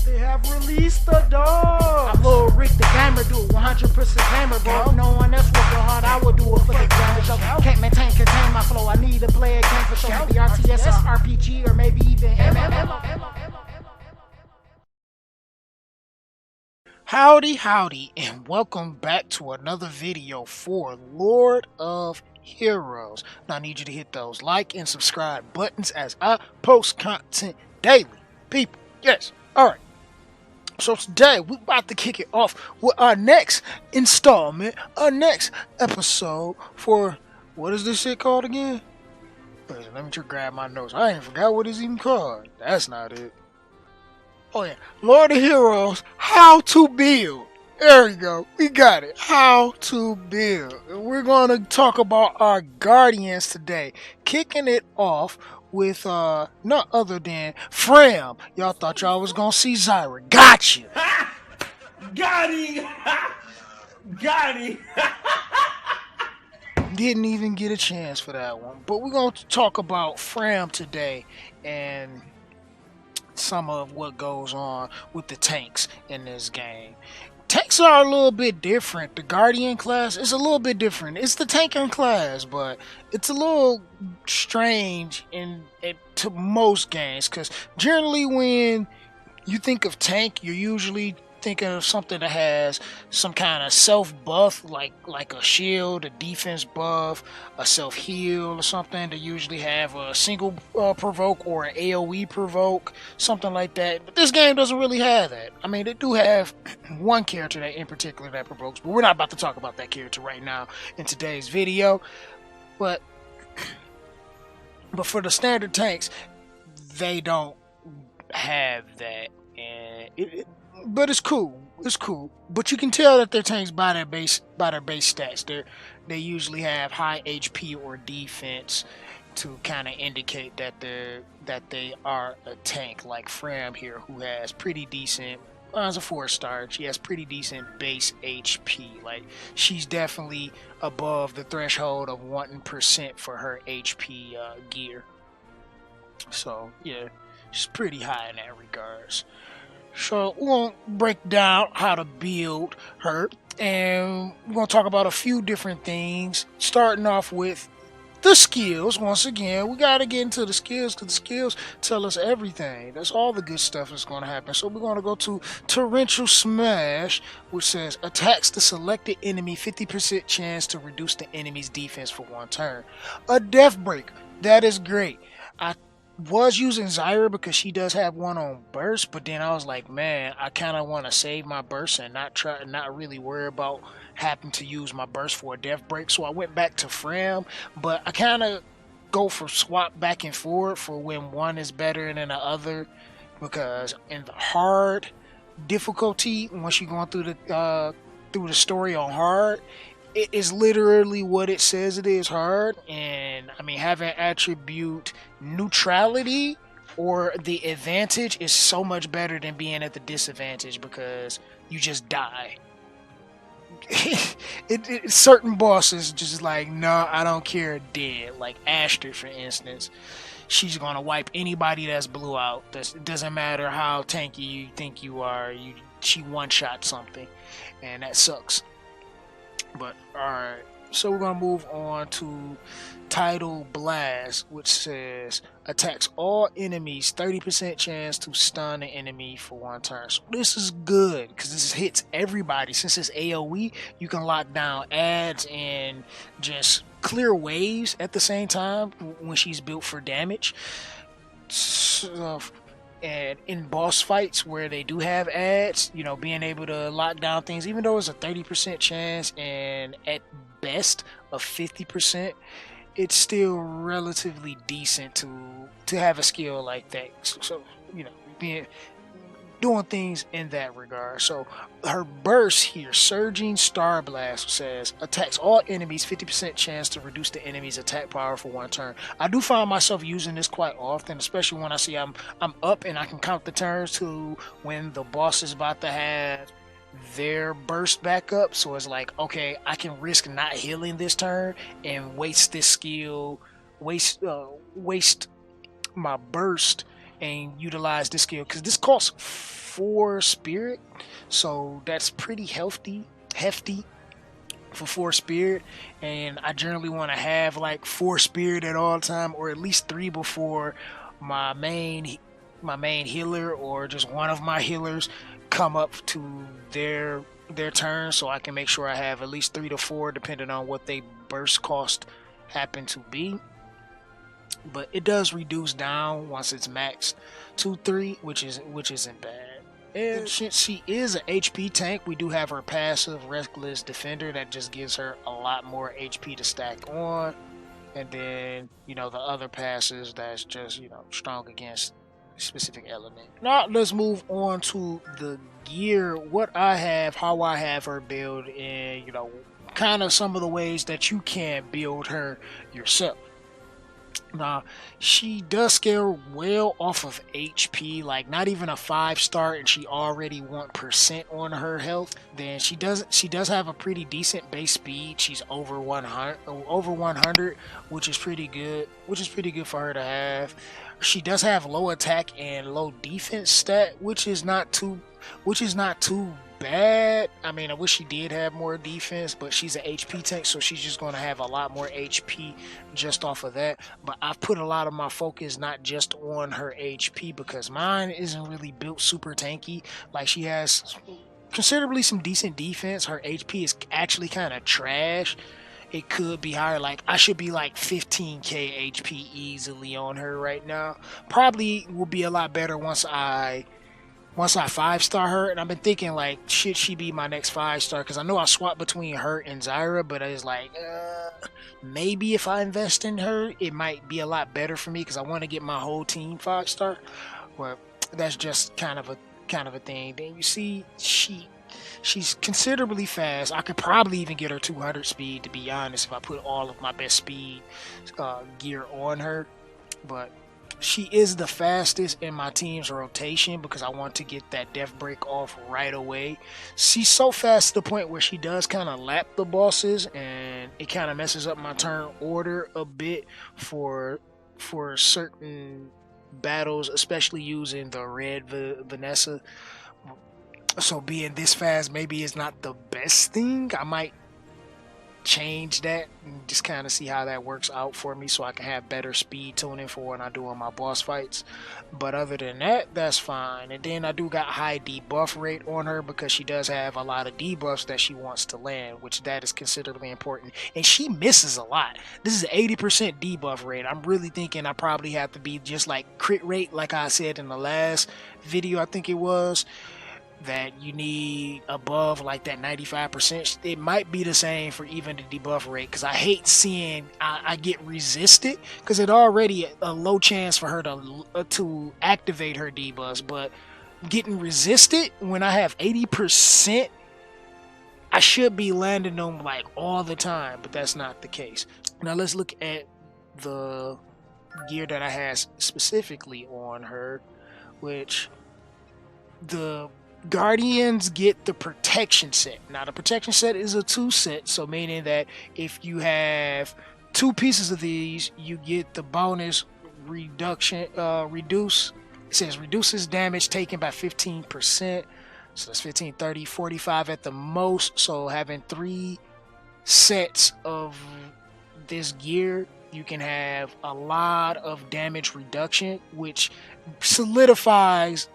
They have released the dog. I'm Lil Rick the gamer, do it 100% gamer, bro. No one else working hard, I would do it for the gamer. Can't contain my flow. I need to play a game for sure. Maybe RTS, RPG, or maybe even MMO. Howdy, and welcome back to another video for Lord of Heroes. Now I need you to hit those like and subscribe buttons as I post content daily. People, yes, alright. So today we're about to kick it off with our next installment, our next episode for, what is this shit called again? Let me just grab my notes. I ain't forgot what it's even called. That's not it. Oh yeah, Lord of Heroes, how to build. There we go, we got it. How to build. We're going to talk about our Guardians today. Kicking it off with none other than Fram. Y'all thought y'all was going to see Zyra. Gotcha. Got him. Got him. Didn't even get a chance for that one. But we're going to talk about Fram today and some of what goes on with the tanks in this game. Tanks are a little bit different. The Guardian class is a little bit different. It's the tanking class, but it's a little strange to most games, because generally when you think of tank, you're usually thinking of something that has some kind of self buff, like a shield, a defense buff, a self heal or something. They usually have a single provoke or an AoE provoke, something like that. But this game doesn't really have that. I mean, they do have one character that in particular that provokes, but we're not about to talk about that character right now in today's video. But for the standard tanks, they don't have that, and but it's cool. It's cool. But you can tell that they're tanks by their base stats. They usually have high HP or defense to kind of indicate that they are a tank. Like Fram here, who has pretty decent. As a 4-star, she has pretty decent base HP. Like, she's definitely above the threshold of 1% for her HP gear. So yeah, she's pretty high in that regards. So we're going to break down how to build her, and we're going to talk about a few different things, starting off with the skills. Once again, we got to get into the skills, because the skills tell us everything. That's all the good stuff that's going to happen. So we're going to go to Torrential Smash, which says attacks the selected enemy 50% chance to reduce the enemy's defense for 1 turn. A Death Break. That is great. I was using Zyra because she does have one on burst, but then I was like, man, I kind of want to save my burst and not really worry about having to use my burst for a death break. So I went back to Fram, but I kind of go for swap back and forth for when one is better than the other, because in the hard difficulty, once you're going through the story on hard, it is literally what it says it is, hard. And I mean, having attribute neutrality or the advantage is so much better than being at the disadvantage, because you just die. Certain bosses just like, no, I don't care, dead. Like Ashton, for instance, she's gonna wipe anybody that's blue out. It doesn't matter how tanky you think you are. She one-shot something, and that sucks. But alright, so we're gonna move on to Untitled Blast, which says attacks all enemies 30% chance to stun an enemy for 1 turn. So this is good because this hits everybody. Since it's AoE, you can lock down ads and just clear waves at the same time when she's built for damage. So, and in boss fights where they do have ads, you know, being able to lock down things, even though it's a 30% chance and at best a 50%, it's still relatively decent to have a skill like that. So you know, doing things in that regard. So her burst here, Surging Star Blast, says attacks all enemies 50% chance to reduce the enemy's attack power for 1 turn. I do find myself using this quite often, especially when I see I'm up and I can count the turns to when the boss is about to have their burst back up. So it's like, okay, I can risk not healing this turn and waste this skill, waste my burst and utilize this skill because this costs 4 spirit, so that's pretty hefty for 4 spirit. And I generally want to have like 4 spirit at all time, or at least 3 before my main healer or just one of my healers come up to their turn, so I can make sure I have at least 3 to 4 depending on what they burst cost happen to be. But it does reduce down once it's maxed to 3, which isn't bad. And since she is an HP tank, we do have her passive Reckless Defender that just gives her a lot more HP to stack on. And then, the other passes that's just, strong against specific element. Now let's move on to the gear, what I have, how I have her build, and, kind of some of the ways that you can build her yourself. Now, she does scale well off of HP, like not even a 5-star, and she already 1% on her health. Then she does have a pretty decent base speed. She's over 100, which is pretty good. Which is pretty good for her to have. She does have low attack and low defense stat, which is not too bad. I mean, I wish she did have more defense, but she's an HP tank, so she's just going to have a lot more HP just off of that. But I've put a lot of my focus not just on her HP, because mine isn't really built super tanky. Like, she has considerably some decent defense. Her HP is actually kind of trash. It could be higher. Like, I should be like 15k HP easily on her right now. Probably will be a lot better once I 5-star her. And I've been thinking, like, should she be my next 5-star? Because I know I swapped between her and Zyra, but it's like, maybe if I invest in her, it might be a lot better for me because I want to get my whole team 5-star. But that's just kind of a thing. Then you see, she's considerably fast. I could probably even get her 200 speed, to be honest, if I put all of my best speed gear on her. But she is the fastest in my team's rotation because I want to get that death break off right away. She's so fast to the point where she does kind of lap the bosses, and it kind of messes up my turn order a bit for certain battles, especially using the red Vanessa. So being this fast maybe is not the best thing. I might change that and just kind of see how that works out for me, so I can have better speed tuning for when I do on my boss fights. But other than that, that's fine. And then I do got high debuff rate on her because she does have a lot of debuffs that she wants to land, which that is considerably important. And she misses a lot. This is 80% debuff rate. I'm really thinking I probably have to be just like crit rate, like I said in the last video, I think it was, that you need above like that 95%. It might be the same for even the debuff rate, because I hate seeing I get resisted, because it's already a low chance for her to activate her debuffs, but getting resisted when I have 80%, I should be landing them like all the time, but that's not the case. Now let's look at the gear that I have specifically on her, which the Guardians get the protection set. Now the protection set is a 2 set, so meaning that if you have 2 pieces of these, you get the bonus reduction, reduce. It says reduces damage taken by 15%. So that's 15, 30, 45 at the most. So having 3 sets of this gear, you can have a lot of damage reduction, which solidifies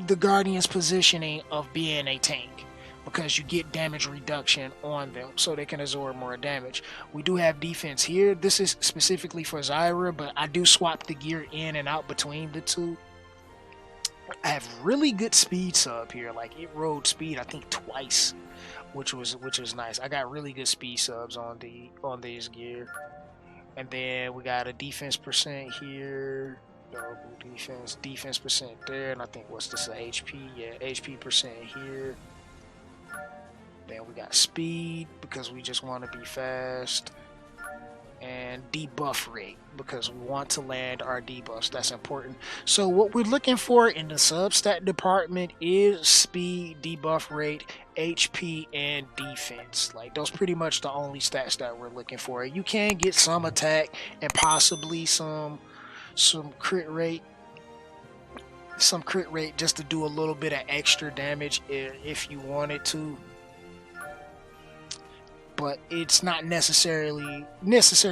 the Guardian's positioning of being a tank, because you get damage reduction on them so they can absorb more damage. We do have defense here. This is specifically for Zyra, but I do swap the gear in and out between the two. I have really good speed sub here. Like, it rode speed I think twice, which was nice. I got really good speed subs on these gear. And then we got a defense percent here. Defense percent there, and I think what's this, HP? Yeah, HP percent here. Then we got speed because we just want to be fast, and debuff rate because we want to land our debuffs. That's important. So what we're looking for in the substat department is speed, debuff rate, HP, and defense. Like, those pretty much the only stats that we're looking for. You can get some attack and possibly some crit rate, some crit rate just to do a little bit of extra damage if you wanted to, but it's not necessary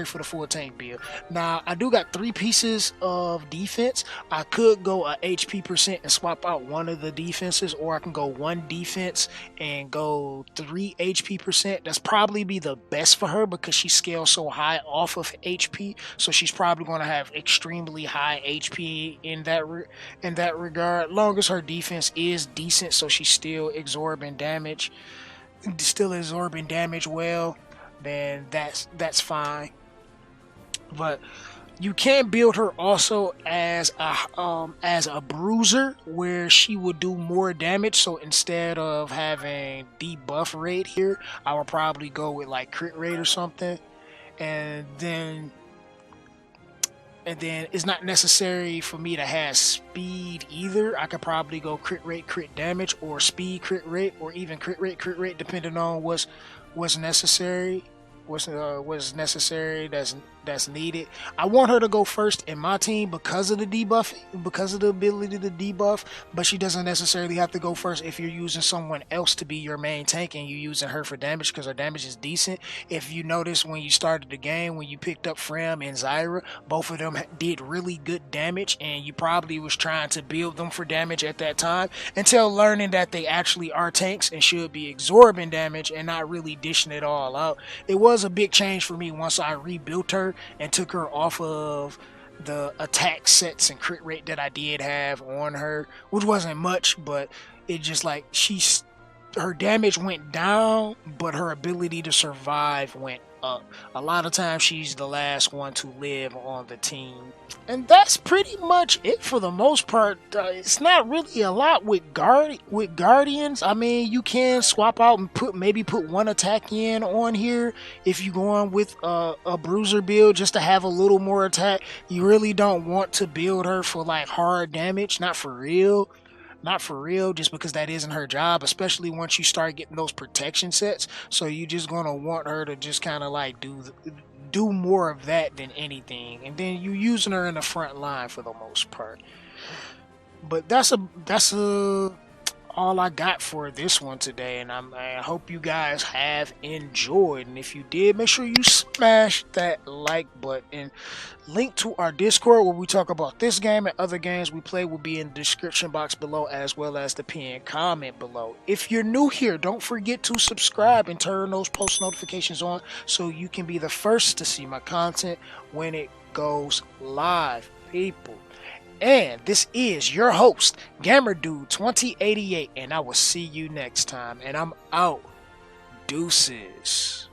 for the full tank build. Now, I do got 3 pieces of defense. I could go a HP percent and swap out one of the defenses, or I can go 1 defense and go 3 HP percent. That's probably be the best for her because she scales so high off of HP, so she's probably going to have extremely high HP in that regard. Long as her defense is decent, so she's still absorbing damage well, then that's fine. But you can build her also as a bruiser, where she would do more damage. So instead of having debuff rate here, I would probably go with like crit rate or something, and then it's not necessary for me to have speed either. I could probably go crit rate, crit damage, or speed, crit rate, or even crit rate, depending on what's necessary. What's necessary that's needed. I want her to go first in my team because of the debuff, because of the ability to debuff, but she doesn't necessarily have to go first if you're using someone else to be your main tank and you're using her for damage, because her damage is decent. If you notice when you started the game, when you picked up Frem and Zyra, both of them did really good damage, and you probably was trying to build them for damage at that time until learning that they actually are tanks and should be absorbing damage and not really dishing it all out. It was a big change for me once I rebuilt her and took her off of the attack sets and crit rate that I did have on her, which wasn't much, but it just like her damage went down, but her ability to survive went up. A lot of times she's the last one to live on the team. And that's pretty much it for the most part. It's not really a lot with Guardians. I mean, you can swap out and maybe put 1 attack in on here if you go on with a bruiser build just to have a little more attack. You really don't want to build her for like hard damage, not for real, just because that isn't her job, especially once you start getting those protection sets. So you're just gonna want her to just kind of like do more of that than anything, and then you using her in the front line for the most part. But that's all I got for this one today, and I hope you guys have enjoyed. And if you did, make sure you smash that like button. Link to our Discord where we talk about this game and other games we play will be in the description box below, as well as the pinned comment below. If you're new here, don't forget to subscribe and turn those post notifications on so you can be the first to see my content when it goes live, people. And this is your host, GamerDude2088, and I will see you next time. And I'm out. Deuces.